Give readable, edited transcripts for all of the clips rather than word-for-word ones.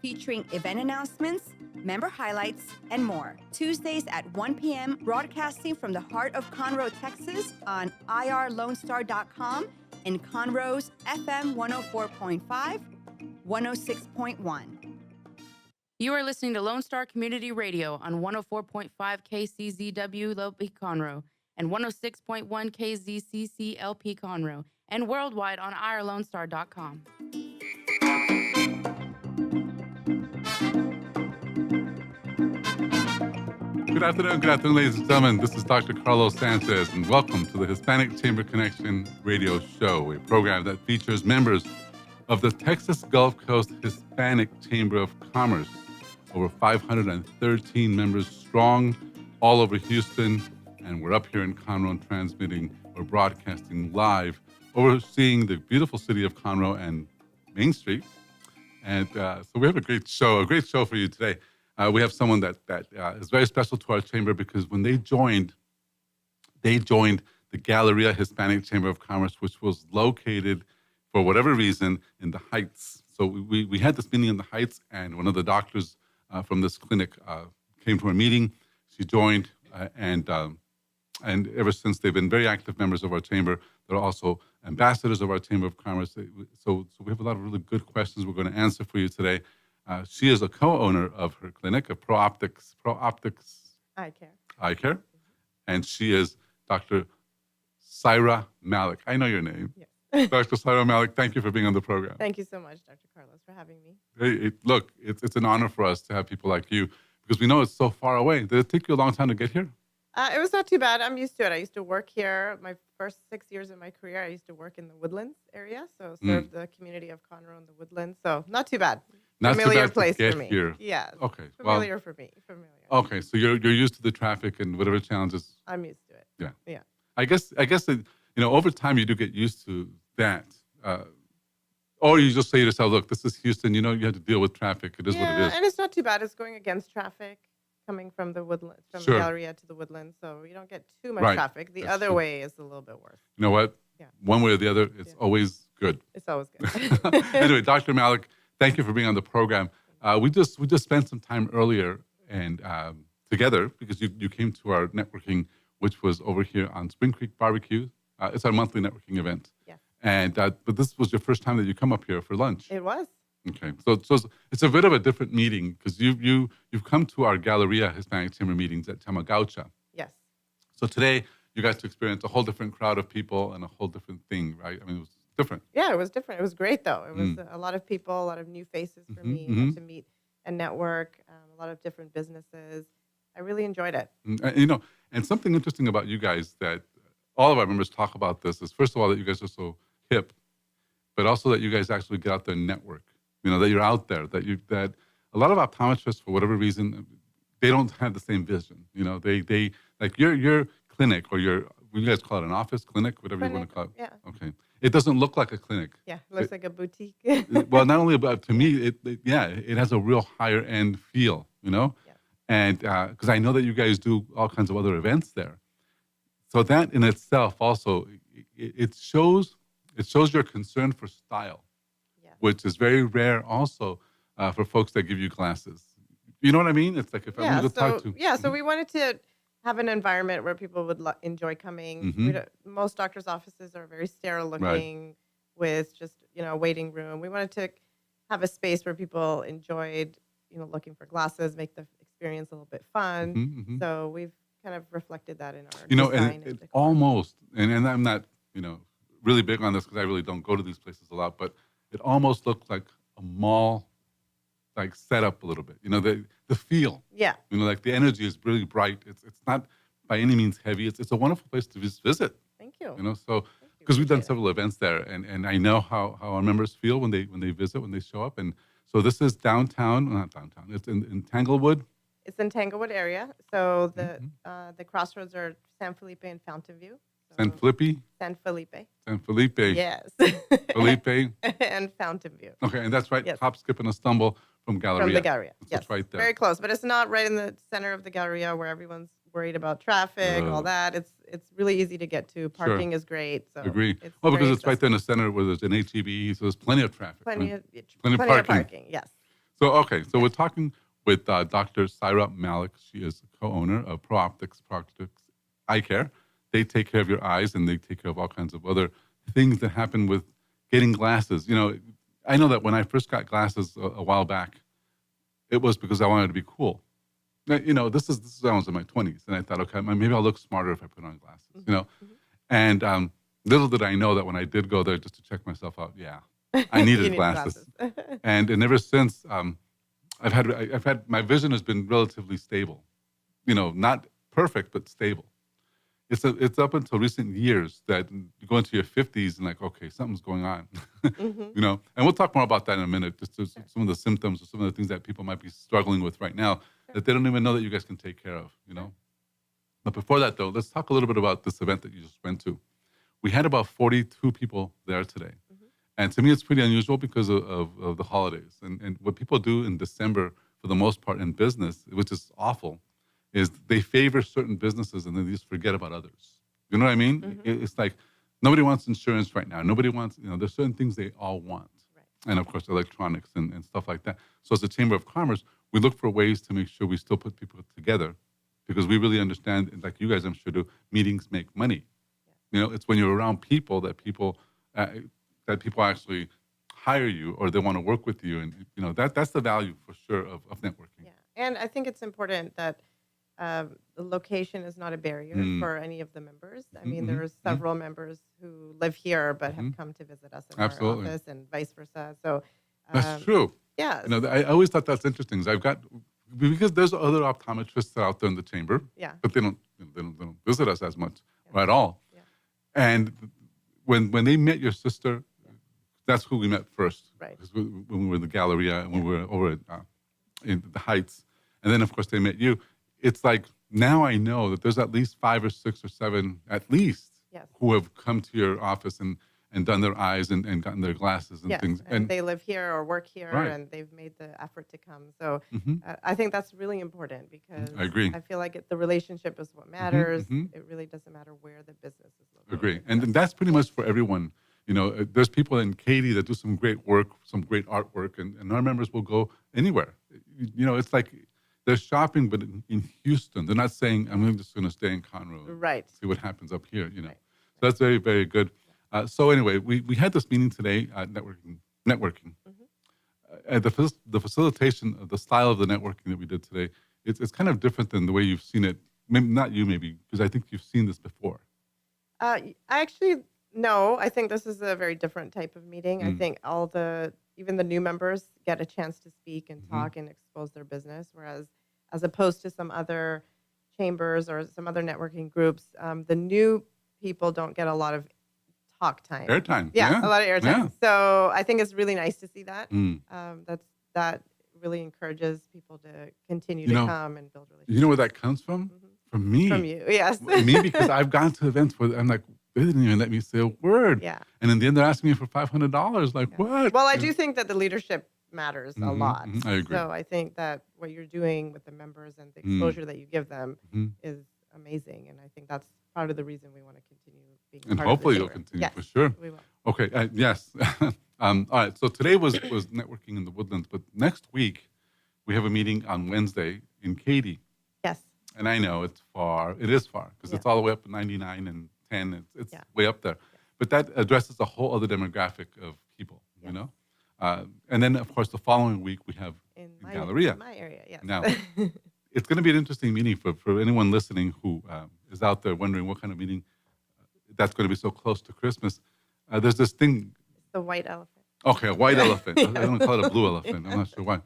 featuring event announcements, member highlights, and more. Tuesdays at 1 p.m., broadcasting from the heart of Conroe, Texas on irlonestar.com and Conroe's FM 104.5, 106.1. You are listening to Lone Star Community Radio on 104.5 KCZW LP Conroe and 106.1 KZCC LP Conroe and worldwide on irlonestar.com. Good afternoon, ladies and gentlemen. This is Dr. Carlos Sanchez, and welcome to the Hispanic Chamber Connection radio show, a program that features members of the Texas Gulf Coast Hispanic Chamber of Commerce. Over 513 members strong all over Houston, and we're up here in Conroe and transmitting or broadcasting live, overseeing the beautiful city of Conroe and Main Street. And so we have a great show for you today. We have someone that is very special to our chamber because when they joined the Galleria Hispanic Chamber of Commerce, which was located, for whatever reason, in the Heights. So we had this meeting in the Heights, and one of the doctors from this clinic came to our meeting. She joined, and ever since they've been very active members of our chamber. They're also ambassadors of our Chamber of Commerce. So we have a lot of really good questions we're going to answer for you today. She is a co-owner of her clinic, of Pro Optics Eye Care, and she is Dr. Syra Malik. I know your name. Yes. Dr. Syra Malik, thank you for being on the program. Thank you so much, Dr. Carlos, for having me. It's an honor for us to have people like you because we know it's so far away. Did it take you a long time to get here? It was not too bad. I'm used to it. I used to work here. My first 6 years of my career, I used to work in the Woodlands area, so served the community of Conroe in the Woodlands. So not too bad. Not familiar too bad place to get for me. Here. Yeah. Okay. Familiar for me. Familiar. Okay, so you're used to the traffic and whatever challenges. I'm used to it. Yeah. Yeah. I guess over time you do get used to that. Or you just say to yourself, look, this is Houston. You have to deal with traffic. It is what it is. And it's not too bad. It's going against traffic coming from the Woodlands, from Sure. the Galleria to the Woodlands. So you don't get too much Right. traffic. The That's other true. way is a little bit worse. You know what? Yeah. One way or the other, it's always good. It's always good. Anyway, Dr. Malik, thank you for being on the program. We just spent some time earlier and together because you came to our networking, which was over here on Spring Creek Barbecue. It's our monthly networking event. Yes. And but this was your first time that you come up here for lunch. It was. Okay, so it's a bit of a different meeting because you've come to our Galleria Hispanic Chamber meetings at Tamagaucha. Yes. So today you got to experience a whole different crowd of people and a whole different thing, right? I mean, it was different. Yeah, it was different. It was great, though. It was a lot of people, a lot of new faces for me to meet and network, a lot of different businesses. I really enjoyed it. And something interesting about you guys that all of our members talk about this is, first of all, that you guys are so hip, but also that you guys actually get out there and network. That you're out there, that a lot of optometrists, for whatever reason, they don't have the same vision. They like your clinic or you guys call it an office, clinic, whatever you want to call it. Yeah. Okay. It doesn't look like a clinic. Yeah, it looks like a boutique. Well, not only about, to me, it has a real higher end feel, Yeah. And because I know that you guys do all kinds of other events there. So that in itself also, it shows your concern for style. Which is very rare also for folks that give you classes. You know what I mean? It's like if I'm going to talk to... Yeah, so we wanted to have an environment where people would enjoy coming. Most doctors' offices are very sterile looking with just, a waiting room. We wanted to have a space where people enjoyed, looking for glasses, make the experience a little bit fun. So we've kind of reflected that in our design. And it almost, and I'm not, really big on this because I really don't go to these places a lot, but it almost looked like a mall, like set up a little bit. The feel. Yeah. Like the energy is really bright. It's not by any means heavy. It's a wonderful place to just visit. Thank you. So because we've done several events there, and I know how our members feel when they visit, when they show up. And so this is not downtown. It's in Tanglewood. It's in Tanglewood area. So the crossroads are San Felipe and Fountain View. San Felipe. San Felipe. Yes. Felipe. And Fountain View. Okay, and that's right. Yes. Hop, skip, and a stumble from Galleria. From the Galleria. Yes. That's right there. Very close, but it's not right in the center of the Galleria where everyone's worried about traffic, all that. It's really easy to get to. Parking is great. So Agree. Because it's right there in the center where there's an HEB, so there's plenty of traffic. Plenty of parking. Yes. So we're talking with Dr. Saira Malik. She is co-owner of ProOptics Eye Care. They take care of your eyes, and they take care of all kinds of other things that happen with getting glasses. I know that when I first got glasses a while back, it was because I wanted to be cool. Now, this is when I was in my 20s, and I thought, okay, maybe I'll look smarter if I put on glasses. And little did I know that when I did go there just to check myself out, I needed glasses. And ever since, I've had my vision has been relatively stable. Not perfect, but stable. It's up until recent years that you go into your 50s and okay, something's going on. And we'll talk more about that in a minute. Just some of the symptoms or some of the things that people might be struggling with right now that they don't even know that you guys can take care of. But before that, though, let's talk a little bit about this event that you just went to. We had about 42 people there today. And to me, it's pretty unusual because of the holidays. And what people do in December, for the most part, in business, which is awful, is they favor certain businesses and then they just forget about others. You know what I mean? It's like nobody wants insurance right now. Nobody wants, there's certain things they all want. Right. And, of course, electronics and stuff like that. So as a Chamber of Commerce, we look for ways to make sure we still put people together because we really understand, and like you guys, I'm sure, do, meetings make money. Yeah. It's when you're around people that people actually hire you or they want to work with you. And, that's the value for sure of networking. Yeah. And I think it's important that the location is not a barrier for any of the members. I mean, there are several members who live here but have come to visit us in our office and vice versa. So that's true. Yeah. I always thought that's interesting. Because there's other optometrists out there in the chamber, but they don't visit us as much or at all. Yeah. And when they met your sister, that's who we met first. Right. Because when we were in the Galleria and when we were over in the Heights, and then of course they met you. It's like now I know that there's at least 5 or 6 or 7 at least who have come to your office and done their eyes and gotten their glasses and things. And they live here or work here and they've made the effort to come. So I think that's really important because I agree. I feel like the relationship is what matters. It really doesn't matter where the business is located. Agree. And that's pretty much for everyone. There's people in Katy that do some great work, some great artwork, and our members will go anywhere. It's like they're shopping, but in Houston. They're not saying, I'm just going to stay in Conroe. Right. See what happens up here, Right. So that's very, very good. So anyway, we had this meeting today, networking. The facilitation, the style of the networking that we did today, it's kind of different than the way you've seen it. Maybe not you, maybe, because I think you've seen this before. No, I think this is a very different type of meeting. I think even the new members get a chance to speak and talk and expose their business, whereas as opposed to some other chambers or some other networking groups, the new people don't get a lot of talk time. Airtime. Yeah, a lot of airtime. Yeah. So I think it's really nice to see that. That really encourages people to continue to come and build relationships. You know where that comes from? From me. From you, yes. Me, because I've gone to events where I'm like, they didn't even let me say a word. Yeah. And in the end, they're asking me for $500. Like, what? Well, I do think that the leadership matters a lot. I agree. So I think that what you're doing with the members and the exposure that you give them is amazing. And I think that's part of the reason we want to continue being and part hopefully of the you'll continue, yes, for sure. We will. Okay, yes. All right, so today was networking in the Woodlands, but next week we have a meeting on Wednesday in Katy. Yes. And I know it's far. It is far because it's all the way up to 99 and 10. It's way up there. But that addresses a whole other demographic of people, And then, of course, the following week we have in Galleria. In my area, yes. Now, it's going to be an interesting meeting for anyone listening who is out there wondering what kind of meeting that's going to be so close to Christmas. There's this thing. The white elephant. Okay, a white elephant. I don't call it a blue elephant. I'm not sure why.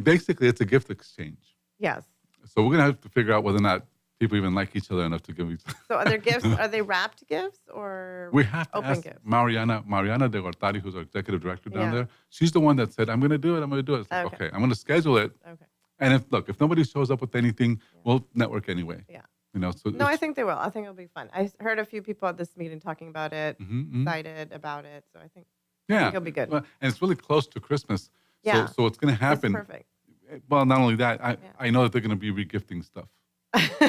Basically, it's a gift exchange. Yes. So we're going to have to figure out whether or not people even like each other enough to give each other. So are there gifts? Are they wrapped gifts or we have to open ask gifts? Mariana de Gortari, who's our executive director down there. She's the one that said, I'm going to do it. It's like, okay, I'm going to schedule it. Okay. And if nobody shows up with anything, we'll network anyway. Yeah. No, I think they will. I think it'll be fun. I heard a few people at this meeting talking about it, excited about it. So I think it'll be good. Well, and it's really close to Christmas. So what's going to happen? That's perfect. Well, not only that, I know that they're going to be regifting stuff.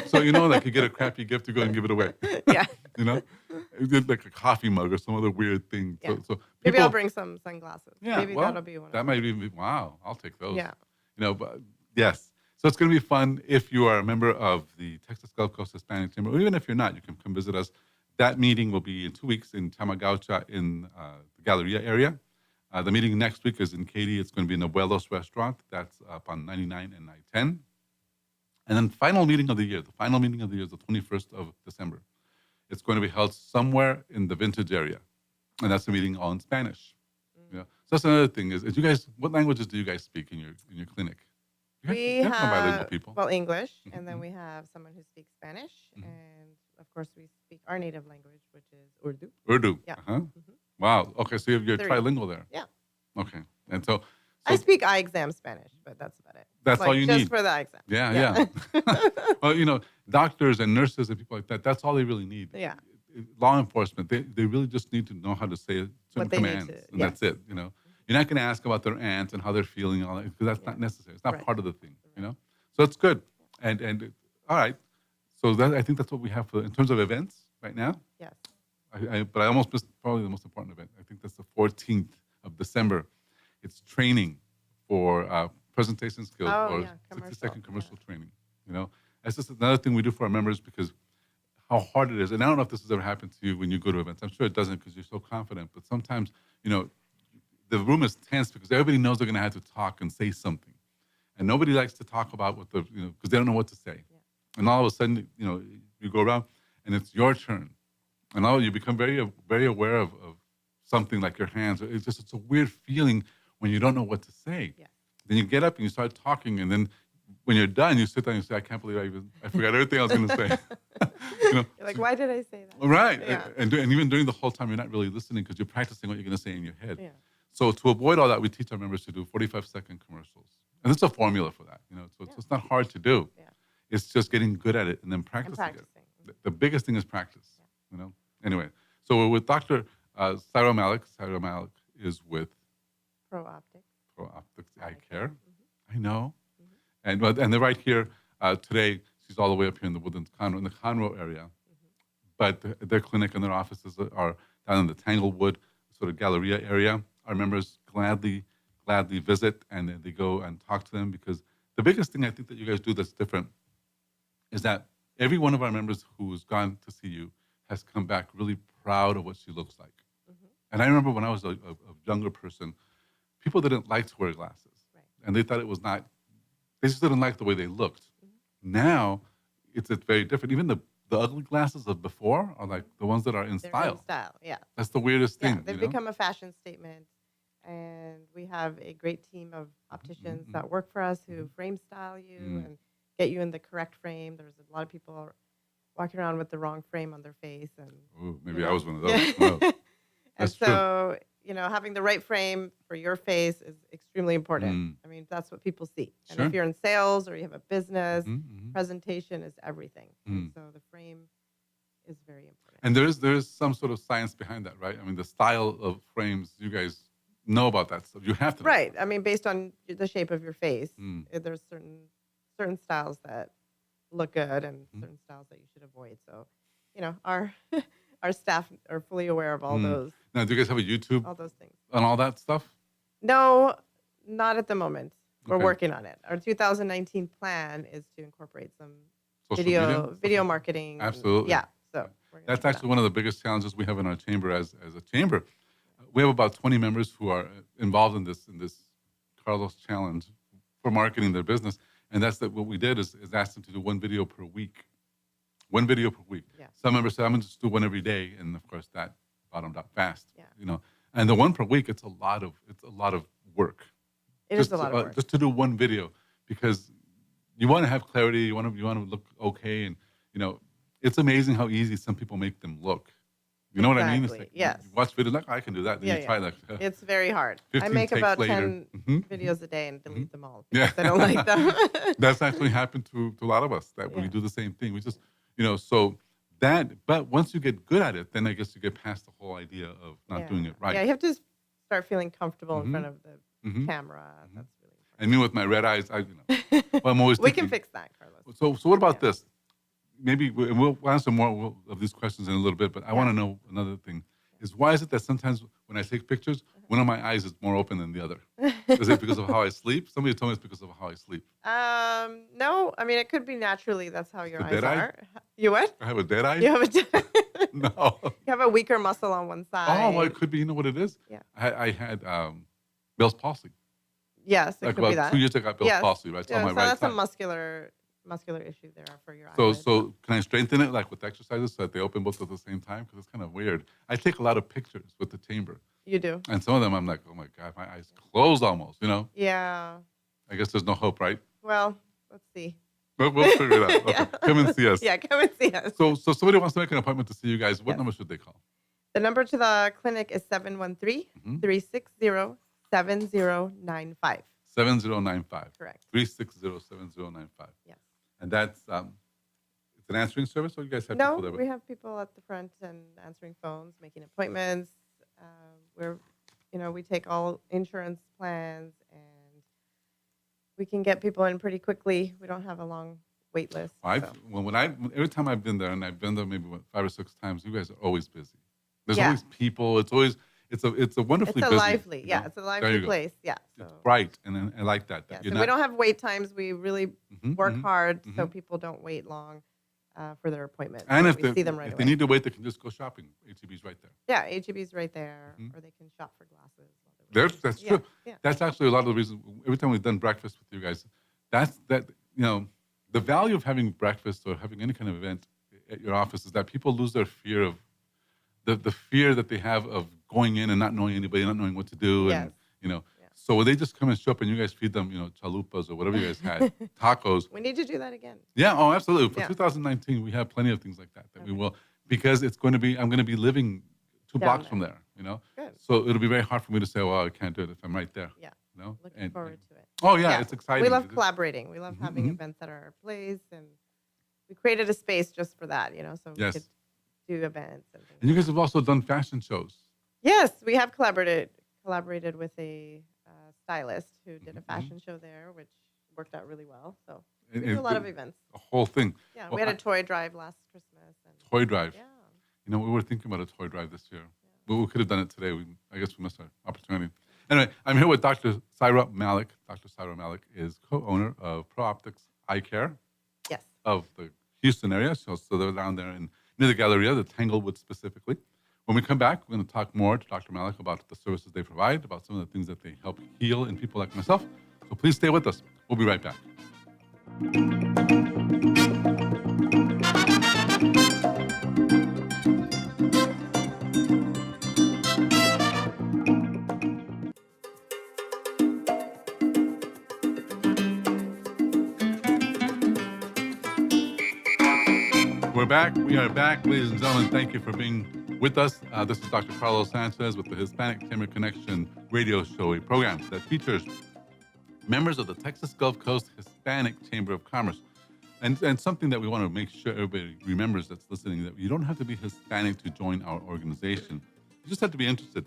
So, like you get a crappy gift, you go and give it away. Yeah. Like a coffee mug or some other weird thing. Yeah. So Maybe I'll bring some sunglasses. Yeah, Maybe well, that'll be one. that might be, wow, I'll take those. Yeah. But yes. So it's going to be fun. If you are a member of the Texas Gulf Coast Hispanic Chamber, or even if you're not, you can come visit us. That meeting will be in 2 weeks in Tamagaucha in the Galleria area. The meeting next week is in Katy. It's going to be in the Abuelos restaurant. That's up on 99 and I-10. And then the final meeting of the year is the 21st of December. It's going to be held somewhere in the Vintage area. And that's a meeting all in Spanish. So that's another thing is you guys, what languages do you guys speak in your clinic? We You have some bilingual have, people. well, English, and then we have someone who speaks Spanish, and of course we speak our native language, which is Urdu. Urdu. Yeah. Uh-huh. Wow. Okay, so you're 30. trilingual there. Yeah. Okay. And so I speak eye exam Spanish, but that's about it. That's all you just need. for the eye exam. Yeah. Well, doctors and nurses and people like that, that's all they really need. Yeah. Law enforcement, they really just need to know how to say certain they need commands, to- and that's it. You're not going to ask about their aunt and how they're feeling and all that because that's not necessary. It's not Right. part of the thing. So it's good. And all right. So I think that's what we have in terms of events right now. Yes. But I almost missed probably the most important event. I think that's the 14th of December. It's training for presentation skills or 60-second commercial training. That's just another thing we do for our members because how hard it is. And I don't know if this has ever happened to you when you go to events. I'm sure it doesn't because you're so confident. But sometimes, the room is tense because everybody knows they're going to have to talk and say something. And nobody likes to talk about what because they don't know what to say. Yeah. And all of a sudden, you go around and it's your turn. And all you become very, very aware of something like your hands. It's a weird feeling when you don't know what to say. Yeah. Then you get up and you start talking. And then when you're done, you sit down and you say, I can't believe I forgot everything I was going to say. You're like, why did I say that? Right. Yeah. And even during the whole time, you're not really listening because you're practicing what you're going to say in your head. Yeah. So to avoid all that, we teach our members to do 45-second commercials. And it's a formula for that. So it's not hard to do. Yeah. It's just getting good at it and then practicing it. The biggest thing is practice. Yeah. Anyway, so we're with Dr. Sarah Malik. Sarah Malik is with Pro Optics Eye Care. I know. And they're right here today. She's all the way up here in the Woodlands Conroe, in the Conroe area. But their clinic and their offices are down in the Tanglewood sort of Galleria area. Our members gladly visit and they go and talk to them because the biggest thing I think that you guys do that's different is that every one of our members who's gone to see you has come back really proud of what she looks like. And I remember when I was a younger person, people didn't like to wear glasses. Right. And they thought it was not, they just didn't like the way they looked. Now, it's very different. Even the ugly glasses of before are like the ones that are in style. In style, yeah. That's the weirdest thing. Yeah, they've become a fashion statement. And we have a great team of opticians that work for us who frame style you and get you in the correct frame. There's a lot of people walking around with the wrong frame on their face. And ooh, maybe I was one of those. Wow. And so, having the right frame for your face is extremely important. I mean, that's what people see. And if you're in sales or you have a business, presentation is everything. So the frame is very important. And there is some sort of science behind that, right? I mean, the style of frames, you guys know about that stuff. You have to know. Right. I mean, based on the shape of your face, there's certain styles that look good and certain styles that you should avoid. So, our staff are fully aware of all those. Now, do you guys have a YouTube? All those things. On all that stuff? No, not at the moment. We're working on it. Our 2019 plan is to incorporate some video marketing. Absolutely. Yeah. So that's actually one of the biggest challenges we have in our chamber as a chamber. We have about 20 members who are involved in this Carlos Challenge for marketing their business. And that's what we did is ask them to do one video per week. One video per week. Yeah. Some members said, I'm going to just do one every day. And of course, that bottomed out fast. Yeah. And the one per week, it's a lot of work. It is a lot of work. Just to do one video because you want to have clarity. You want to look okay. And, it's amazing how easy some people make them look. You know what I mean? It's like, yes. You watch videos, like, I can do that. Then you try that. It's very hard. I make about 10 videos a day and delete them all because I don't like them. That's actually happened to a lot of us, that we do the same thing. We just, but once you get good at it, then I guess you get past the whole idea of not doing it right. Yeah, you have to start feeling comfortable in front of the camera. That's really important. And me with my red eyes, I'm always we can fix that, Carlos. So what about this? maybe we'll answer more of these questions in a little bit, but I want to know another thing. Is why is it that sometimes when I take pictures, one of my eyes is more open than the other? Is it because of how I sleep? Somebody told me it's because of how I sleep. No, I mean, it could be naturally. That's how your The eyes dead eye? are. You what? I have a dead eye? You have a No. you have a weaker muscle on one side. Oh, well, it could be. You know what it is? Yeah. I had Bell's palsy. Yes, it Like could be about that. 2 years ago, I got Bell's Yes. palsy, right? So on Yeah, my so right that's side. a muscular issue there for your So, eyelid. so can I strengthen it like with exercises so that they open both at the same time? Because it's kind of weird. I take a lot of pictures with the chamber, You do. and some of them I'm like, oh my god, my eyes closed almost. You know, Yeah. I guess there's no hope, right? Well, let's see. But we'll figure it out. Okay. Yeah. Come and see us. Yeah, come and see us. So somebody wants to make an appointment to see you guys. What Yes. number should they call? The number to the clinic is 713-360-7095. 7095. Correct. 360-7095. Yes. And that's it's an answering service, or you guys have No, people there? we have people at the front and answering phones, making appointments. We take all insurance plans, and we can get people in pretty quickly. We don't have a long wait list. So. Every time I've been there, and I've been there maybe 5 or 6 times, you guys are always busy. There's Yeah. always people. It's a wonderfully It's a busy. lively, you yeah, know? it's a There you lively go. place. Yeah. So, It's bright, and I like that. yeah, You're so we don't have wait times. We really work mhm. hard so mhm. people don't wait long for their appointment. And So if we see them right if away. they need to wait, they can just go shopping. HEB's right there. Yeah, HEB's right there, Mhm. or they can shop for glasses. while they're waiting. That's Yeah, true. yeah. That's actually a lot of the reasons. Every time we've done breakfast with you guys, the value of having breakfast or having any kind of event at your office is that people lose their fear of the fear that they have of going in and not knowing anybody, not knowing what to do, and Yes. Yeah. So when they just come and show up and you guys feed them, chalupas or whatever you guys had, tacos. We need to do that again. Yeah, oh, absolutely. For Yeah. 2019, we have plenty of things like that we Okay. will, because I'm going to be living 2 Down blocks there. from there, Good. So it'll be very hard for me to say, well, I can't do it if I'm right there. Yeah. You know? Looking forward to it. Oh, yeah, Yeah. it's exciting. We love It's- collaborating. We love Mhm, having mhm. events at our place, and we created a space just for that, so we Yes. could do events. And you guys have also done fashion shows. Yes, we have collaborated with a stylist who did a Mhm, fashion show there, which worked out really well. So And- we do a and lot of events. A whole thing. Yeah, Well, we had a toy drive last Christmas. And Toy drive. yeah. We were thinking about a toy drive this year. But we could have done it today. I guess we missed our opportunity. Anyway, I'm here with Dr. Syra Malik. Dr. Syra Malik is co-owner of Pro Optics Eye Care Yes. of the Houston area. So they're down there near the Galleria, the Tanglewood specifically. When we come back, we're going to talk more to Dr. Malik about the services they provide, about some of the things that they help heal in people like myself. So please stay with us. We'll be right back. We're back. We are back, ladies and gentlemen. Thank you for being with us. This is Dr. Carlos Sanchez with the Hispanic Chamber Connection radio show, a program that features members of the Texas Gulf Coast Hispanic Chamber of Commerce. And something that we want to make sure everybody remembers that's listening, that you don't have to be Hispanic to join our organization. You just have to be interested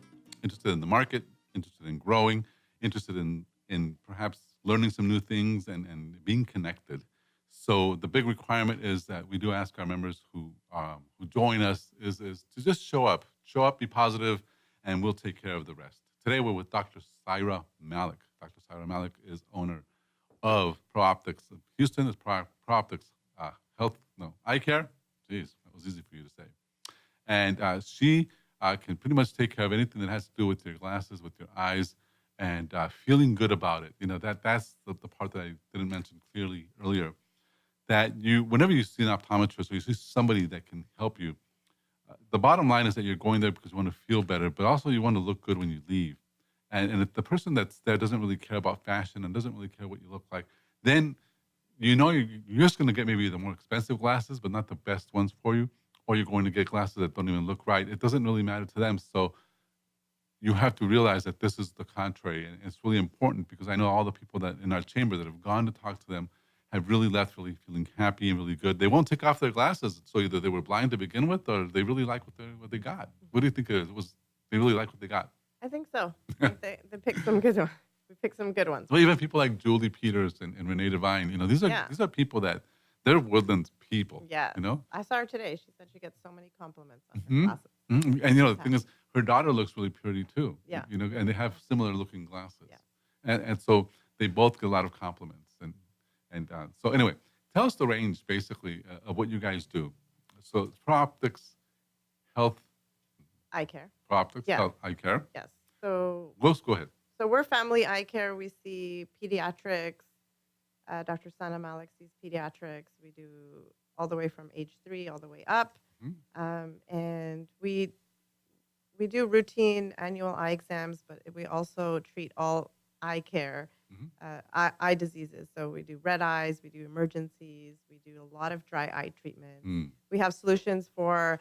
in the market, interested in growing, interested in perhaps learning some new things and being connected. So the big requirement is that we do ask our members who join us is to just show up, be positive, and we'll take care of the rest. Today we're with Dr. Syra Malik. Dr. Syra Malik is owner of Pro Optics. Houston is Pro Optics Eye Care. Jeez, that was easy for you to say. And she can pretty much take care of anything that has to do with your glasses, with your eyes, and feeling good about it. That's the part that I didn't mention clearly earlier. That whenever you see an optometrist or you see somebody that can help you, the bottom line is that you're going there because you want to feel better, but also you want to look good when you leave. And if the person that's there doesn't really care about fashion and doesn't really care what you look like, then you're just going to get maybe the more expensive glasses, but not the best ones for you, or you're going to get glasses that don't even look right. It doesn't really matter to them. So you have to realize that this is the contrary, and it's really important because I know all the people that in our chamber that have gone to talk to them have really left really feeling happy and really good. They won't take off their glasses, so either they were blind to begin with, or they really like what they got. What do you think it is? They really like what they got? I think so. I think they picked some good ones. We picked some good ones. Well, even people like Julie Peters and Renee Devine, these are people that they're woodlands people. Yeah. You know? I saw her today. She said she gets so many compliments on her Mhm. glasses. And you know, the thing is, her daughter looks really pretty too. Yeah. You know, and they have similar looking glasses. Yeah. And so they both get a lot of compliments. And so anyway, tell us the range basically of what you guys do. So it's ProOptics Health, Eye care. ProOptics Yeah. Health Eye Care. Yes. So Go ahead. we're family eye care. We see pediatrics. Dr. Sana Malik sees pediatrics. We do all the way from age 3 all the way up. And we do routine annual eye exams, but we also treat all eye care, eye diseases. So we do red eyes, we do emergencies, we do a lot of dry eye treatment. We have solutions for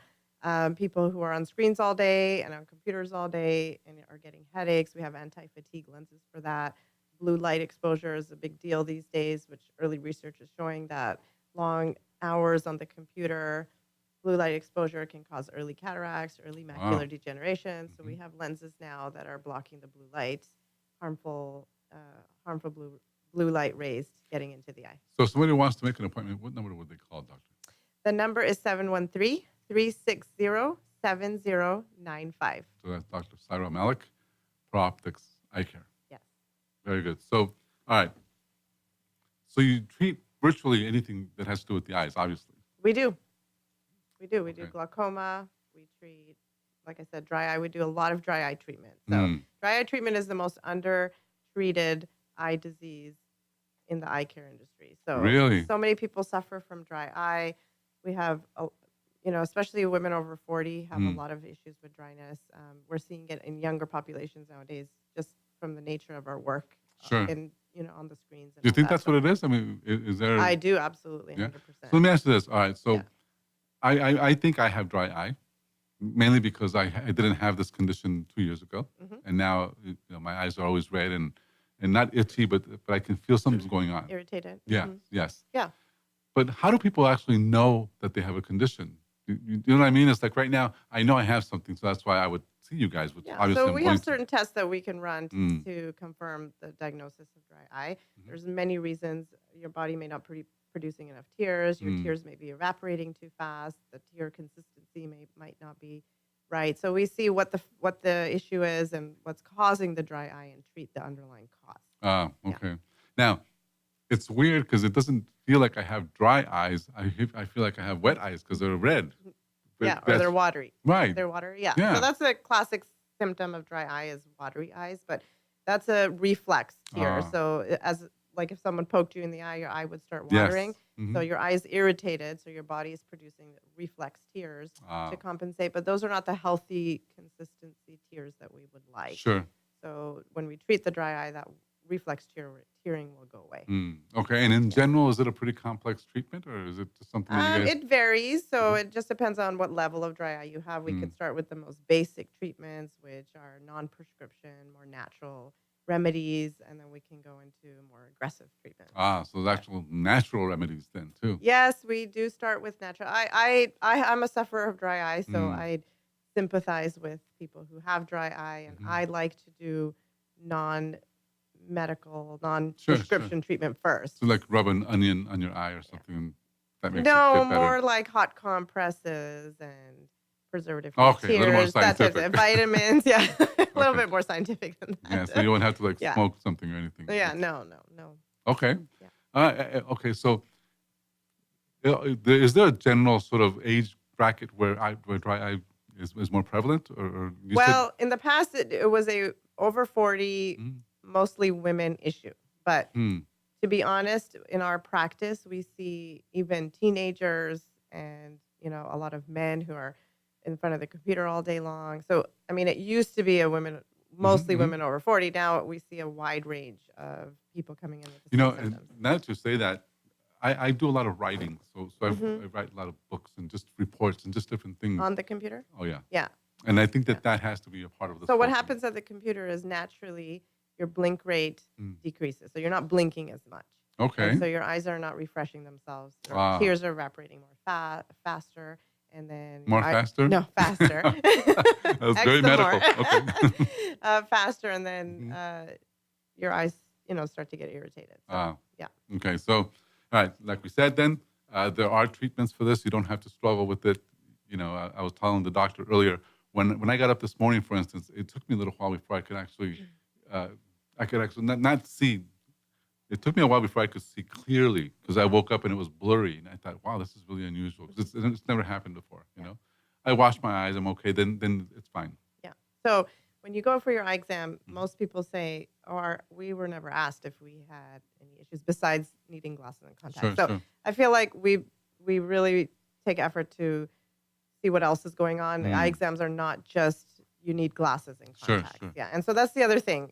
people who are on screens all day and on computers all day and are getting headaches. We have anti-fatigue lenses for that. Blue light exposure is a big deal these days, which early research is showing that long hours on the computer, blue light exposure can cause early cataracts, early macular degeneration. So we have lenses now that are blocking the blue light, harmful blue light rays getting into the eye. So if somebody wants to make an appointment, what number would they call, doctor? The number is 713-360-7095. So that's Dr. Syra Malik, ProOptics Eye Care. Yes. Very good. So, all right. So you treat virtually anything that has to do with the eyes, obviously. We do. We do Okay. glaucoma. We treat, like I said, dry eye. We do a lot of dry eye treatment. So dry eye treatment is the most undertreated eye disease in the eye care industry. So Really? so many people suffer from dry eye. We have, especially women over 40 have a lot of issues with dryness. We're seeing it in younger populations nowadays, just from the nature of our work. Sure. And on the screens. And Do you all think that. that's what it is? I mean, is there? I do, absolutely, 100%. Yeah. So let me ask you this. All right. So Yeah. I think I have dry eye, mainly because I didn't have this condition 2 years ago, and now my eyes are always red and not itchy, but I can feel something's going on. Irritated. Yeah. Mhm. Yes. Yeah. But how do people actually know that they have a condition? You know what I mean? It's like right now, I know I have something, so that's why I would see you guys. Which Yeah, obviously so I'm we going have to. certain tests that we can run to confirm the diagnosis of dry eye. There's many reasons your body may not be producing enough tears. Your tears may be evaporating too fast. The tear consistency might not be right. So we see what the issue is and what's causing the dry eye and treat the underlying cause. Okay. Now, it's weird because it doesn't feel like I have dry eyes. I feel like I have wet eyes because they're red. But Yeah, or they're watery. Right. They're watery. Yeah. Yeah. So that's a classic symptom of dry eye is watery eyes, but that's a reflex tear. So like if someone poked you in the eye, your eye would start watering. Yes. So your eye is irritated, so your body is producing reflex tears to compensate. But those are not the healthy consistency tears that we would like. Sure. So when we treat the dry eye, that reflex tearing will go away. Okay. And in general, is it a pretty complex treatment, or is it just something that you guys? It varies. So it just depends on what level of dry eye you have. We could start with the most basic treatments, which are non-prescription, more natural remedies, and then we can go into more aggressive treatments. So the actual natural remedies then too. Yes, we do start with natural. I'm a sufferer of dry eye, so I sympathize with people who have dry eye, and I like to do non-medical, non-prescription treatment first. So like rub an onion on your eye or something that makes it No, get better. more like hot compresses and preservative Okay, a little more tears, that type of scientific. vitamins. Yeah, a little Okay. bit more scientific than that. Yeah, so you won't have to like Yeah. smoke something or anything. Yeah, no. Okay. Yeah. Okay. So, is there a general sort of age bracket where dry eye is more prevalent, or you Well, in the past, it was a over 40, mostly women issue. But to be honest, in our practice, we see even teenagers and a lot of men who are in front of the computer all day long. So, I mean, it used to be mostly women over 40. Now we see a wide range of people coming in with the same and symptoms. now that you say that, I do a lot of writing, so I write a lot of books and just reports and just different things. On the computer? Oh yeah. Yeah. And I think that has to be a part of the. So what smoking. happens at the computer is naturally your blink rate decreases. So you're not blinking as much. Okay. And so your eyes are not refreshing themselves. Your tears are evaporating more faster. And then More faster? No, faster. That was very Extra medical. more. Okay. Faster, and then your eyes, start to get irritated. So, yeah. Okay. So, all right. Like we said, then There are treatments for this. You don't have to struggle with it. I was telling the doctor earlier, when I got up this morning, for instance, it took me a little while before I could actually, not see. It took me a while before I could see clearly because I woke up and it was blurry. And I thought, wow, this is really unusual because it's never happened before, I wash my eyes, I'm okay, then it's fine. Yeah. So when you go for your eye exam, most people say, we were never asked if we had any issues besides needing glasses and contacts. Sure. I feel like we really take effort to see what else is going on. Eye exams are not just you need glasses and contacts. Sure. Yeah. And so that's the other thing,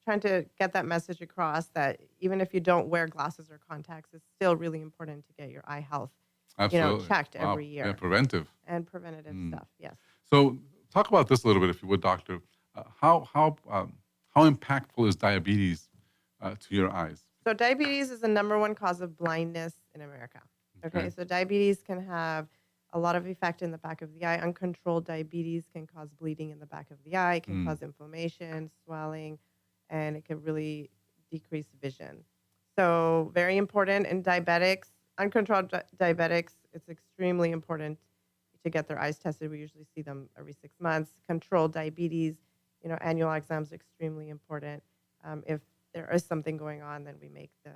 trying to get that message across that even if you don't wear glasses or contacts, it's still really important to get your eye health, Absolutely. checked every year. Yeah, preventive. And preventative stuff, yes. So talk about this a little bit, if you would, doctor. How impactful is diabetes to your eyes? So diabetes is the number one cause of blindness in America. Okay, so diabetes can have a lot of effect in the back of the eye. Uncontrolled diabetes can cause bleeding in the back of the eye, can cause inflammation, swelling, and it can really decrease vision. So very important in diabetics, uncontrolled diabetics, it's extremely important to get their eyes tested. We usually see them every 6 months. Controlled diabetes, annual exams are extremely important. If there is something going on, then we make the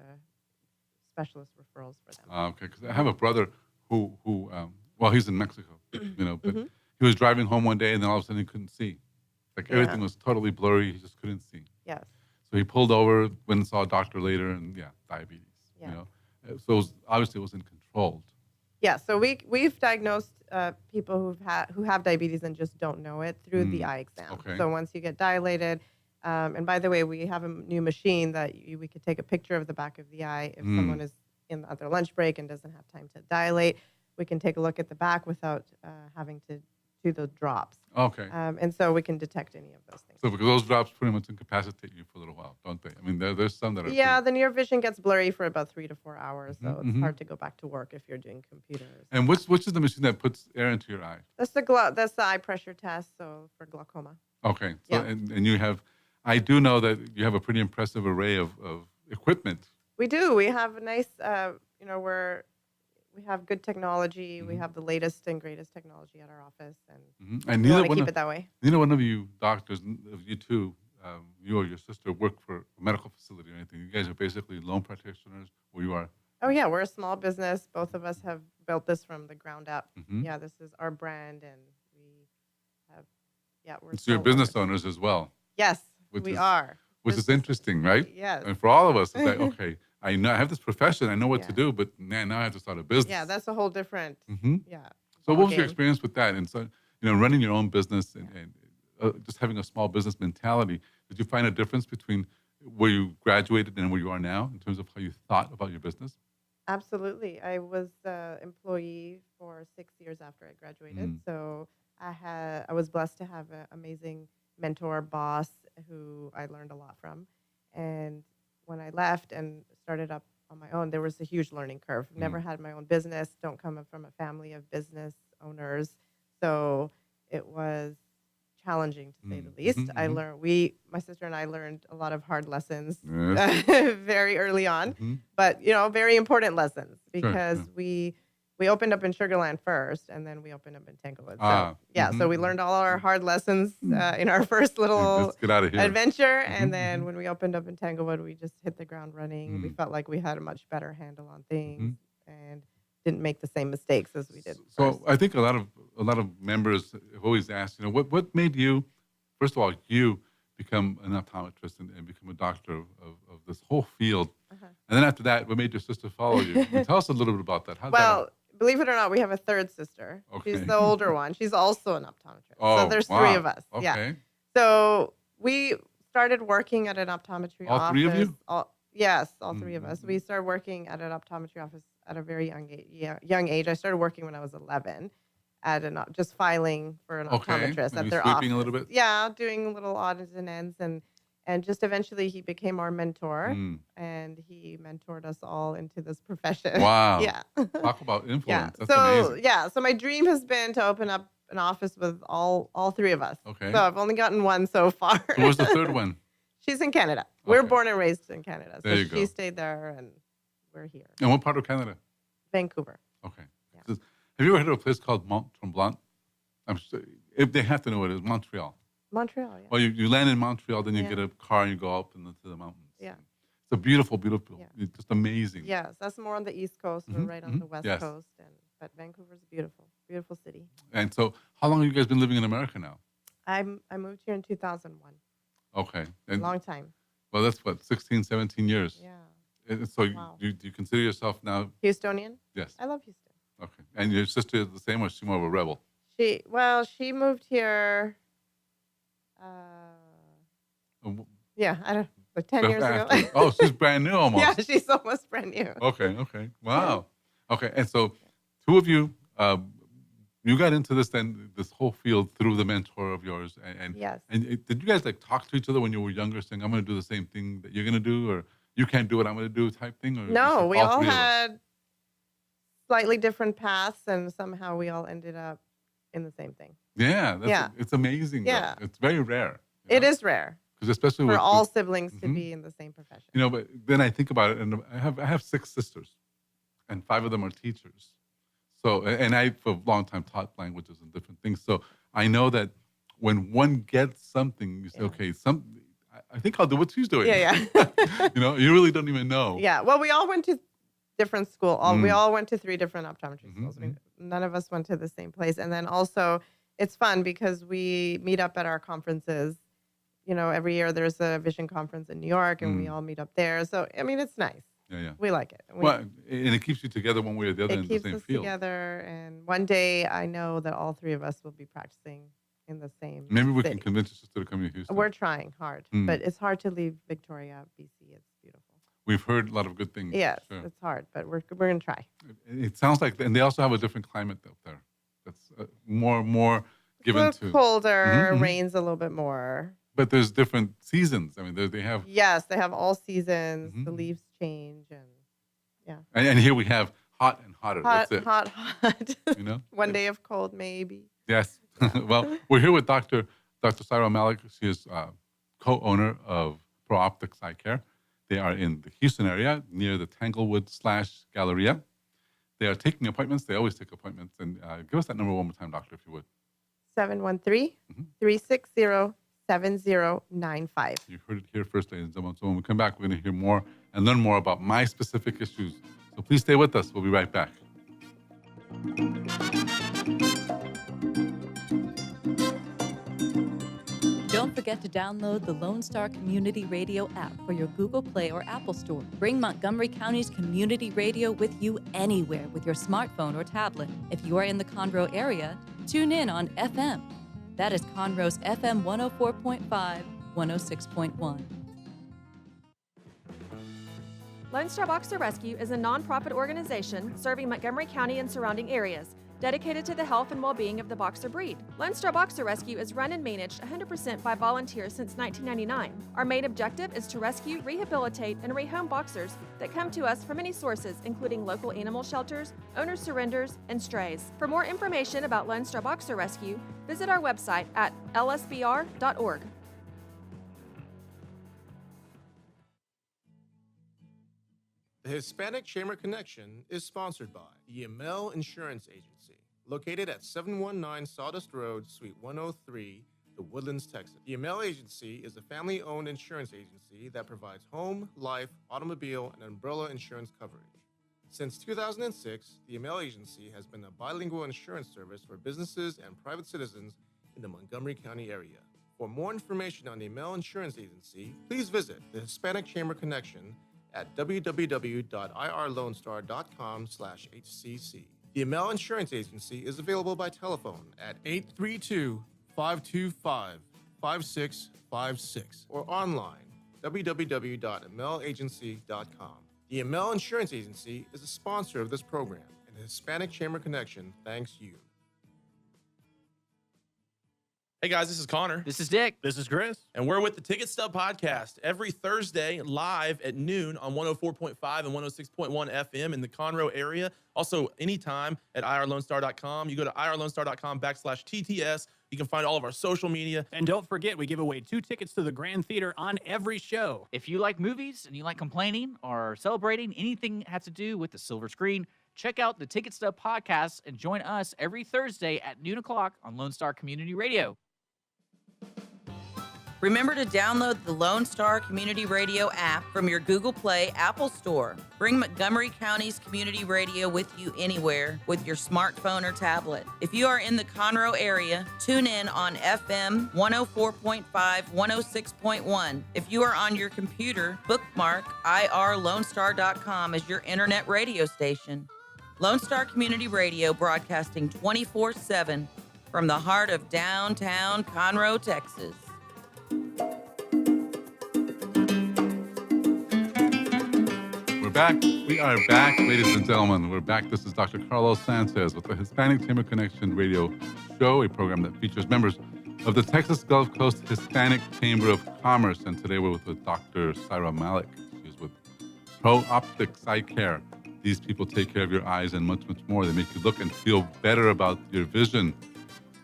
specialist referrals for them. Okay, because I have a brother who he's in Mexico, but he was driving home one day and then all of a sudden he couldn't see. Like everything was totally blurry. He just couldn't see. Yes. So he pulled over, went and saw a doctor later, and diabetes. Yeah. So obviously it wasn't controlled. Yeah. So we've diagnosed people who have diabetes and just don't know it through the eye exam. Okay. So once you get dilated, and by the way, we have a new machine that we could take a picture of the back of the eye if someone is in their lunch break and doesn't have time to dilate. We can take a look at the back without having to do the drops. Okay. And so we can detect any of those things. So because those drops pretty much incapacitate you for a little while, don't they? I mean, there's some that are. Yeah, then your vision gets blurry for about 3 to 4 hours, so it's hard to go back to work if you're doing computers. And which is the machine that puts air into your eye? That's the eye pressure test, so for glaucoma. Okay. So, Yeah. and you have, I do know that you have a pretty impressive array of equipment. We do. We have a nice, we have good technology. We have the latest and greatest technology at our office, and And we neither want to one keep of, it that way. neither one of you doctors, of you two, you or your sister, work for a medical facility or anything. You guys are basically lone practitioners where you are. Oh yeah, we're a small business. Both of us have built this from the ground up. Mhm. Yeah, this is our brand, and we have. Yeah, we're. So you're small business owners. owners as well, Yes, which we is- are. which is interesting, right? Yes. And for all of us, it's like, okay, I know I have this profession, I know what to Yeah. do, but now I have to start a business. Yeah, that's a whole different. Mhm. Yeah. So what was your ballgame. experience with that? And so, running your own business and just having a small business mentality, did you find a difference between where you graduated and where you are now in terms of how you thought about your business? Absolutely. I was an employee for 6 years after I graduated. So I was blessed to have an amazing mentor, boss, who I learned a lot from. And when I left and started up on my own, there was a huge learning curve. Never had my own business, don't come from a family of business owners. So it was challenging to say the least. I learned, my sister and I learned a lot of hard lessons Yes. very early on, Mhm. but very important lessons because yeah. we opened up in Sugarland first, and then we opened up in Tanglewood. So Ah, so we learned all our hard lessons in our first little Let's get out of here. adventure, Mhm, and then when we opened up in Tanglewood, we just hit the ground running. We Mm. felt like we had a much better handle on things Mhm. and didn't make the same mistakes as we did. So first. I think a lot of members have always asked, what made you, first of all, you become an optometrist and become a doctor of this whole field, and then after that, what made your sister follow you? And tell us a little bit about that. How did that Well, believe it or not, we have a third sister. Okay. She's the older one. She's also an optometrist. Oh, So there's wow. 3 of us. Okay. Yeah. So we started working at an optometry All office. 3 of you? Yes, all 3 of us. We started working at an optometry office at a very young age. I started working when I was 11 at just filing for an Okay. optometrist Maybe at their sweeping office. a little bit? Yeah, doing little odds and ends, and just eventually he became our mentor, Mm. and he mentored us all into this profession. Wow. Yeah. Talk about influence. Yeah. That's So amazing. so my dream has been to open up an office with all 3 of us. Okay. So I've only gotten one so far. So where's the third one? She's in Canada. We're Okay. born and raised in Canada. So There you go. she stayed there, and we're here. And what part of Canada? Vancouver. Okay. Yeah. Have you ever heard of a place called Mont Tremblant? I'm sure, if they have to know what it is, Montreal. Montreal, yeah. Well, you land in Montreal, then you Yeah. get a car and you go up into the mountains. Yeah. It's a beautiful, beautiful, Yeah. it's just amazing. Yes, that's more on the East Coast. We're right on the West Yes. Coast. But Vancouver's beautiful, beautiful city. And so, how long have you guys been living in America now? I moved here in 2001. Okay. And, Long time. well, that's what, 16, 17 years. Yeah. And so, Wow. do you consider yourself now? Houstonian? Yes. I love Houston. Okay. And your sister is the same, or is she more of a rebel? She moved here. Yeah, I don't. Like 10 years ago. After. Oh, she's brand new almost. Yeah, she's almost brand new. Okay. Wow. Okay. And so, two of you, you got into this whole field through the mentor of yours. And Yes. And did you guys like talk to each other when you were younger, saying, "I'm going to do the same thing that you're going to do," or "You can't do what I'm going to do," type thing? Or No, just we all three of us? had slightly different paths, and somehow we all ended up in the same thing. Yeah. Yeah. It's amazing. though. Yeah. It's very rare. It is rare Because especially for with all siblings to Mhm. be in the same profession. You know, but then I think about it, and I have 6 sisters, and 5 of them are teachers. So, and I for a long time taught languages and different things. So I know that when one gets something, you say, Yeah. okay, I think I'll do what she's doing. Yeah. You know, you really don't even know. Yeah. Well, we all went to different school. We Mm. all went to 3 different optometry Mhm, schools. None of us went to the same place. And then also, it's fun because we meet up at our conferences. You know, every year there's a vision conference in New York, and we Mm. all meet up there. So, I mean, it's nice. Yeah. We like it. Well, and it keeps you together one way or the other It in the keeps same us field. together. And one day, I know that all 3 of us will be practicing in the same Maybe we city. can convince your sister to come to Houston. We're trying hard, Mm. but it's hard to leave Victoria, BC. It's beautiful. We've heard a lot of good things. Yes, Sure. it's hard, but we're going to try. It sounds like, and they also have a different climate up there. That's more given A little to. colder, Mhm. rains a little bit more. But there's different seasons. I mean, they have, Yes, they have all seasons. The Mhm. leaves change, and and here we have hot and hotter. hot, That's it. hot. You know. One day of cold, maybe. Yes. Well, we're here with Dr. Cyril Malik. She is co-owner of Pro Optics Eye Care. They are in the Houston area near the Tanglewood/Galleria. They are taking appointments. They always take appointments. And give us that number one more time, doctor, if you would. 713-360-7095. You heard it here first, ladies and gentlemen. So when we come back, we're going to hear more and learn more about my specific issues. So please stay with us. We'll be right back. Don't forget to download the Lone Star Community Radio app for your Google Play or Apple Store. Bring Montgomery County's community radio with you anywhere with your smartphone or tablet. If you are in the Conroe area, tune in on FM. That is Conroe's FM 104.5, 106.1. Lone Star Boxer Rescue is a nonprofit organization serving Montgomery County and surrounding areas, dedicated to the health and well-being of the boxer breed. Lone Star Boxer Rescue is run and managed 100% by volunteers since 1999. Our main objective is to rescue, rehabilitate, and rehome boxers that come to us from many sources, including local animal shelters, owner surrenders, and strays. For more information about Lone Star Boxer Rescue, visit our website at lsbr.org. The Hispanic Chamber Connection is sponsored by the Yamel Insurance Agency, located at 719 Sawdust Road, Suite 103, The Woodlands, Texas. The Yamel Agency is a family-owned insurance agency that provides home, life, automobile, and umbrella insurance coverage. Since 2006, the Yamel Agency has been a bilingual insurance service for businesses and private citizens in the Montgomery County area. For more information on the Yamel Insurance Agency, please visit the Hispanic Chamber Connection at www.irlonestar.com/HCC. The Amel Insurance Agency is available by telephone at 832-525-5656 or online www.amelagency.com. The Amel Insurance Agency is a sponsor of this program, and the Hispanic Chamber Connection thanks you. Hey guys, this is Connor. This is Dick. This is Chris. And we're with the Ticket Stub Podcast every Thursday live at noon on 104.5 and 106.1 FM in the Conroe area. Also, anytime at irlonestar.com. You go to irlonestar.com/TTS You can find all of our social media. And don't forget, we give away 2 tickets to the Grand Theater on every show. If you like movies and you like complaining or celebrating anything that has to do with the silver screen, check out the Ticket Stub podcast and join us every Thursday at noon o'clock on Lone Star Community Radio. Remember to download the Lone Star Community Radio app from your Google Play Apple Store. Bring Montgomery County's community radio with you anywhere with your smartphone or tablet. If you are in the Conroe area, tune in on FM 104.5, 106.1. If you are on your computer, bookmark irlonestar.com as your internet radio station. Lone Star Community Radio, broadcasting 24/7 from the heart of downtown Conroe, Texas. We're back. We are back, ladies and gentlemen. We're back. This is Dr. Carlos Sanchez with the Hispanic Chamber Connection radio show, a program that features members of the Texas Gulf Coast Hispanic Chamber of Commerce. And today we're with Dr. Syra Malik. She's with Pro Optics Eye Care. These people take care of your eyes and much, much more. They make you look and feel better about your vision.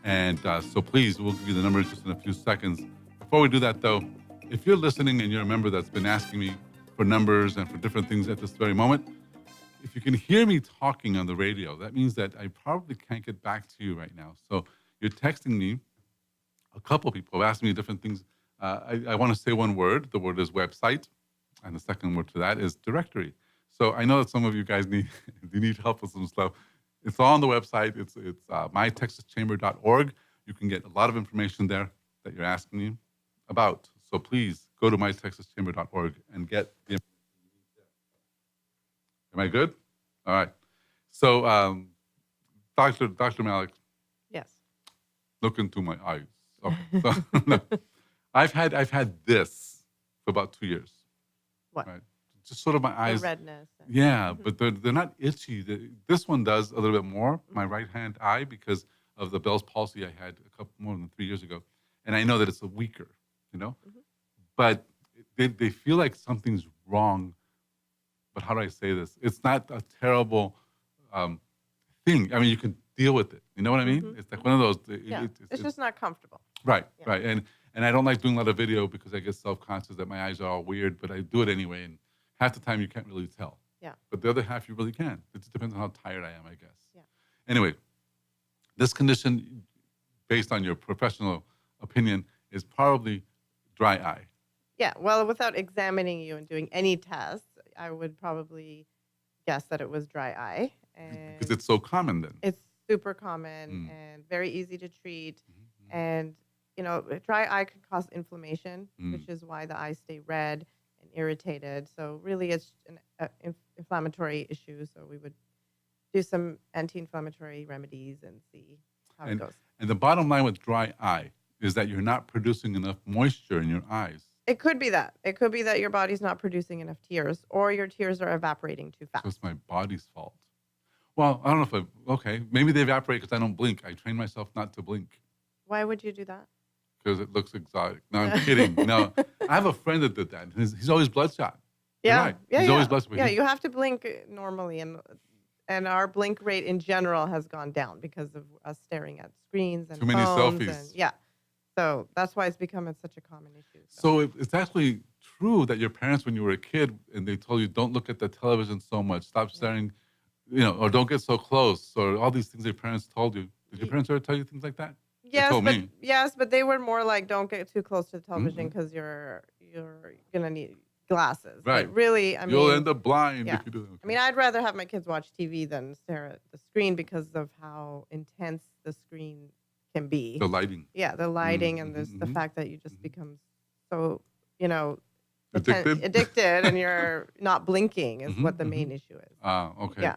And so please, we'll give you the number just in a few seconds. Before we do that, though, if you're listening and you're a member that's been asking me for numbers and for different things at this very moment, if you can hear me talking on the radio, that means that I probably can't get back to you right now. So you're texting me. A couple people have asked me different things. I want to say one word. The word is website. And the second word to that is directory. So I know that some of you guys need help with some stuff. It's all on the website. It's mytexaschamber.org. You can get a lot of information there that you're asking me about. So please go to mytexaschamber.org and get the information. Am I good? All right. So, Dr. Malik. Yes. Look into my eyes. Okay. So, no. I've had this for about 2 years. What? Right? Just sort of my eyes. The redness. Yeah, but they're not itchy. This one does a little bit more, my right hand eye, because of the Bell's palsy I had a couple more than 3 years ago. And I know that it's a weaker, but they feel like something's wrong. But how do I say this? It's not a terrible thing. I mean, you can deal with it. You know what I mean? It's like one of those. It's just not comfortable. Right, right. And I don't like doing a lot of video because I get self-conscious that my eyes are all weird, but I do it anyway. And half the time you can't really tell. Yeah. But the other half you really can. It just depends on how tired I am, I guess. Yeah. Anyway, this condition, based on your professional opinion, is probably dry eye. Yeah. Well, without examining you and doing any tests, I would probably guess that it was dry eye. And Because it's so common then. it's super common and very easy to treat. And, dry eye can cause inflammation, which is why the eyes stay red and irritated. So really it's an inflammatory issue. So we would do some anti-inflammatory remedies and see how it goes. And the bottom line with dry eye is that you're not producing enough moisture in your eyes. It could be that. It could be that your body's not producing enough tears or your tears are evaporating too fast. So it's my body's fault. Well, I don't know if maybe they evaporate because I don't blink. I train myself not to blink Why would you do that? because it looks exotic. No, I'm kidding. No, I have a friend that did that. He's always bloodshot. You're right. He's always bloodshot. Yeah, you have to blink normally, and our blink rate in general has gone down because of us staring at screens and Too many phones selfies. So that's why it's become such a common issue. So it's actually true that your parents, when you were a kid, and they told you don't look at the television so much, stop staring, or don't get so close, or all these things your parents told you. Did your parents ever tell you things like that? Yes, but they were more like, don't get too close to the television because you're gonna need glasses. Right. But really, You'll end up blind yeah. if you do that. I mean, I'd rather have my kids watch TV than stare at the screen because of how intense the screen can be. The lighting. Yeah, the lighting and the fact that you just become so, Addicted? and you're not blinking is what the main issue is. Okay. Yeah.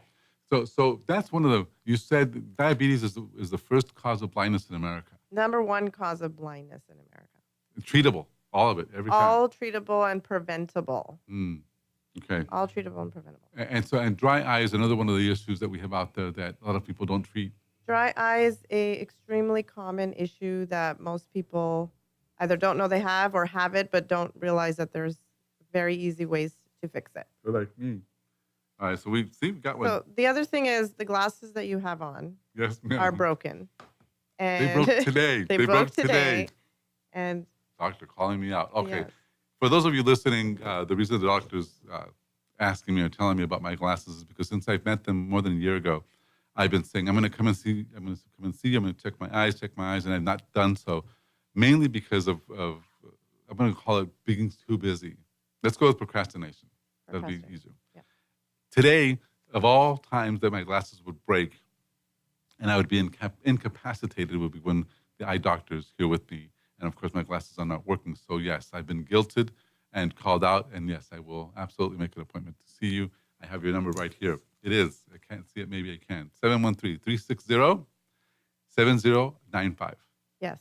So that's one of the, you said diabetes is the first cause of blindness in America. Number one cause of blindness in America. Treatable, all of it, every time. All treatable and preventable. Okay. All treatable and preventable. And dry eye is another one of the issues that we have out there that a lot of people don't treat. Dry eye is a extremely common issue that most people either don't know they have or have it, but don't realize that there's very easy ways to fix it. They're like me. All right, so we got one. So the other thing is the glasses that you have on Yes, ma'am. are broken. And They broke today. they broke today. And doctor calling me out. Okay. yes. For those of you listening, the reason the doctor's asking me or telling me about my glasses is because since I've met them more than a year ago, I've been saying, I'm going to come and see, I'm going to check my eyes, and I've not done so, mainly because of I'm going to call it being too busy. Let's go with procrastination. That'll be easier. Yeah. Today, of all times that my glasses would break and I would be incapacitated, would be when the eye doctor's here with me. And of course, my glasses are not working. So yes, I've been guilted and called out. And yes, I will absolutely make an appointment to see you. I have your number right here. It is. I can't see it. Maybe I can. 713-360-7095. Yes.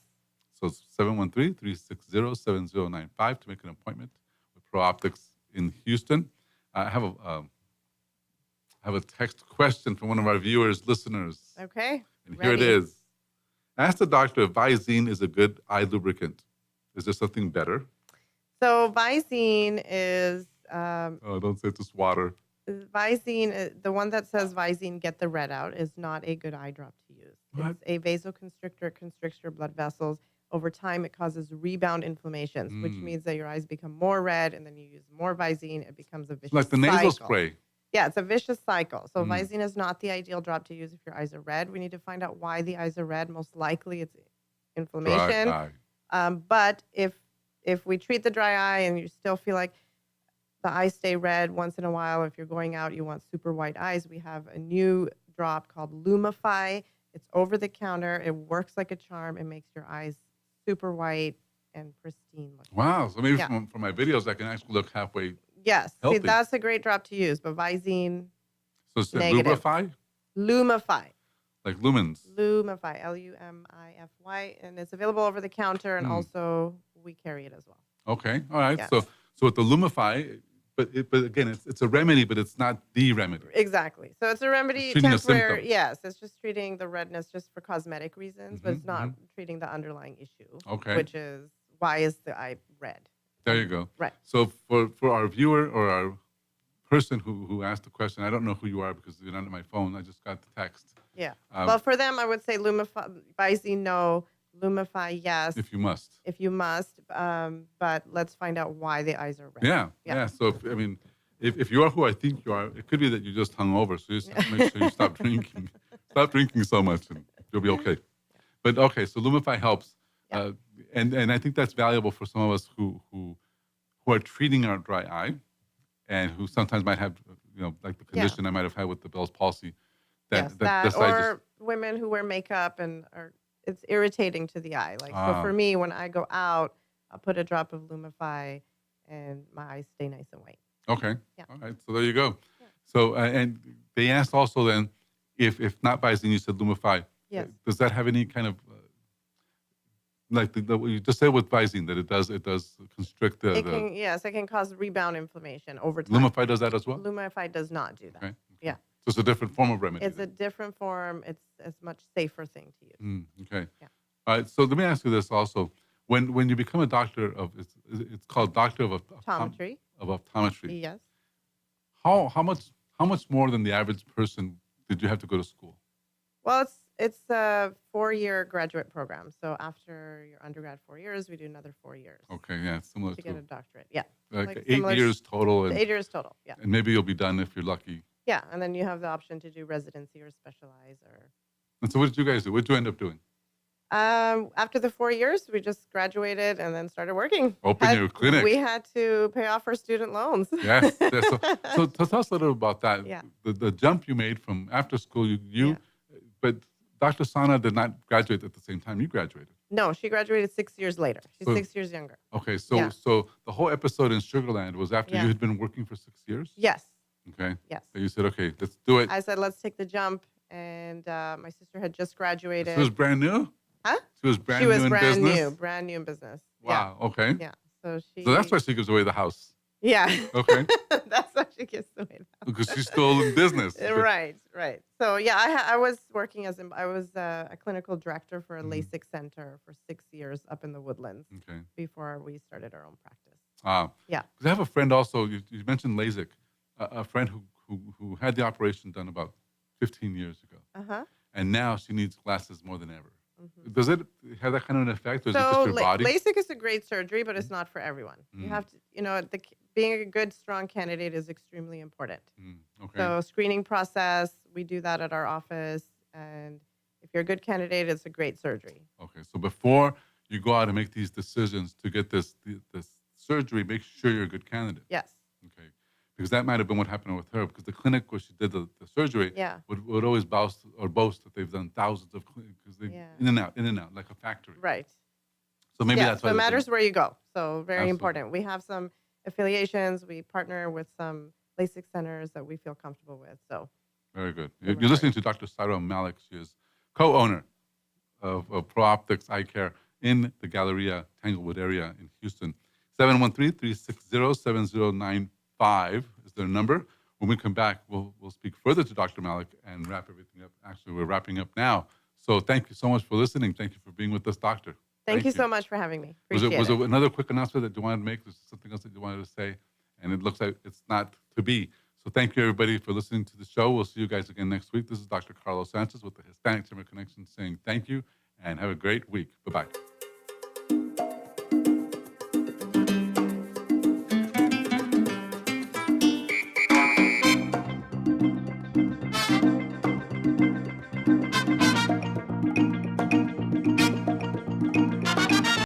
So it's 713-360-7095 to make an appointment with Pro Optics in Houston. I have a text question from one of our viewers, listeners. Okay. And here it is. Ask the doctor if Visine is a good eye lubricant. Is there something better? So Visine is Oh, don't say it's just water. Visine, the one that says Visine, get the red out, is not a good eye drop to use. What? It's a vasoconstrictor, it constricts your blood vessels. Over time, it causes rebound inflammations, which means that your eyes become more red, and then you use more Visine, it becomes a vicious Like the nasal cycle. spray. Yeah, it's a vicious cycle. So Visine is not the ideal drop to use if your eyes are red. We need to find out why the eyes are red. Most likely, it's inflammation. Dry eye. But if we treat the dry eye and you still feel like the eyes stay red once in a while, if you're going out, you want super white eyes, we have a new drop called Lumify. It's over the counter. It works like a charm. It makes your eyes super white and pristine looking. Wow. So maybe Yeah. from my videos, I can actually look halfway. Yes. Healthy. See, that's a great drop to use. But Visine, So it's Negative. Lumify? Lumify. Like lumens. Lumify, Lumify. And it's available over the counter, and also we carry it as well. Okay. All right. Yes. So with the Lumify, but again, it's a remedy, but it's not the remedy. Exactly. So it's a remedy, It's treating a temporary. symptom. Yes, it's just treating the redness just for cosmetic reasons, but it's not treating the underlying issue, Okay. which is why is the eye red? There you go. Right. So for our viewer or our person who asked the question, I don't know who you are because you're not on my phone. I just got the text. Yeah. Well, for them, I would say Lumify, Visine, no. Lumify, yes. If you must. If you must, but let's find out why the eyes are red. Yeah. So if you are who I think you are, it could be that you just hung over. So you just have to make sure you stop drinking. Stop drinking so much, and you'll be okay. But okay, so Lumify helps, and I think that's valuable for some of us who are treating our dry eye, and who sometimes might have like the condition I might have had with the Bell's palsy. Or women who wear makeup and it's irritating to the eye. Like so for me, when I go out, I'll put a drop of Lumify, and my eyes stay nice and white. Okay. Yeah. All right. So there you go. Yeah. So and they asked also then if not Visine, you said Lumify. Yes. Does that have any kind of like what you just said with Visine that it does constrict the It can cause rebound inflammation over time. Lumify does that as well? Lumify does not do that. Okay. Yeah. So it's a different form of remedy. It's a different form. It's a much safer thing to use. Okay. Yeah. All right. So let me ask you this also. When you become a doctor of it's called doctor of Optometry. Of optometry. Yes. How much more than the average person did you have to go to school? Well, it's a 4-year graduate program. So after your undergrad 4 years, we do another 4 years. Okay. Yeah. Similar to get a doctorate. Yeah. like 8 similar years total. 8 years total. Yeah. And maybe you'll be done if you're lucky. Yeah, and then you have the option to do residency or specialize or. And so what did you guys do? What did you end up doing? After the 4 years, we just graduated and then started working. Open your clinic. We had to pay off our student loans. Yes. So tell us a little about that. Yeah. The jump you made from after school, but Dr. Sana did not graduate at the same time you graduated. No, she graduated 6 years later. She's So- 6 years younger. Okay, so Yeah. so the whole episode in Sugarland was after Yeah. you had been working for 6 years? Yes. Okay. Yes. So you said, okay, let's do it. I said, let's take the jump. And my sister had just graduated. She was brand new? Huh? She was brand She was new in brand business? new, brand new in business. Wow, okay. Yeah. So she. So that's why she gives away the house. Yeah. Okay. That's why she gives away the house. Because she's still in business. Right. So yeah, I was working I was a clinical director for a LASIK center for 6 years up in the Woodlands Okay. before we started our own practice. Yeah. Because I have a friend also, you mentioned LASIK, a friend who had the operation done about 15 years ago. Uh-huh. And now she needs glasses more than ever. Does it have that kind of an effect, or is it So just your body? LASIK is a great surgery, but it's not for everyone. You Mm. have to, being a good, strong candidate is extremely important. Okay. So screening process, we do that at our office, and if you're a good candidate, it's a great surgery. Okay. So before you go out and make these decisions to get this surgery, make sure you're a good candidate. Yes. Okay. Because that might have been what happened with her. Because the clinic where she did the surgery Yeah. would always boast that they've done thousands of clinics because they Yeah. in and out, like a factory. Right. So maybe Yeah. that's So why it they matters didn't- where you go. So very Absolutely. important. We have some affiliations. We partner with some LASIK centers that we feel comfortable with. So Very good. Very You're listening to Dr. Saira Malik. She is co-owner of Pro Optics Eye Care in the Galleria Tanglewood area in Houston. 713-360-7095 is their number. When we come back, we'll speak further to Dr. Malik and wrap everything up. Actually, we're wrapping up now. So thank you so much for listening. Thank you for being with us, Doctor. thank you so much for having me. Appreciate Was it. there another quick announcement that you wanted to make? Was there something else that you wanted to say? And it looks like it's not to be. So thank you, everybody, for listening to the show. We'll see you guys again next week. This is Dr. Carlos Sanchez with the Hispanic Chamber Connection saying thank you and have a great week. Bye-bye.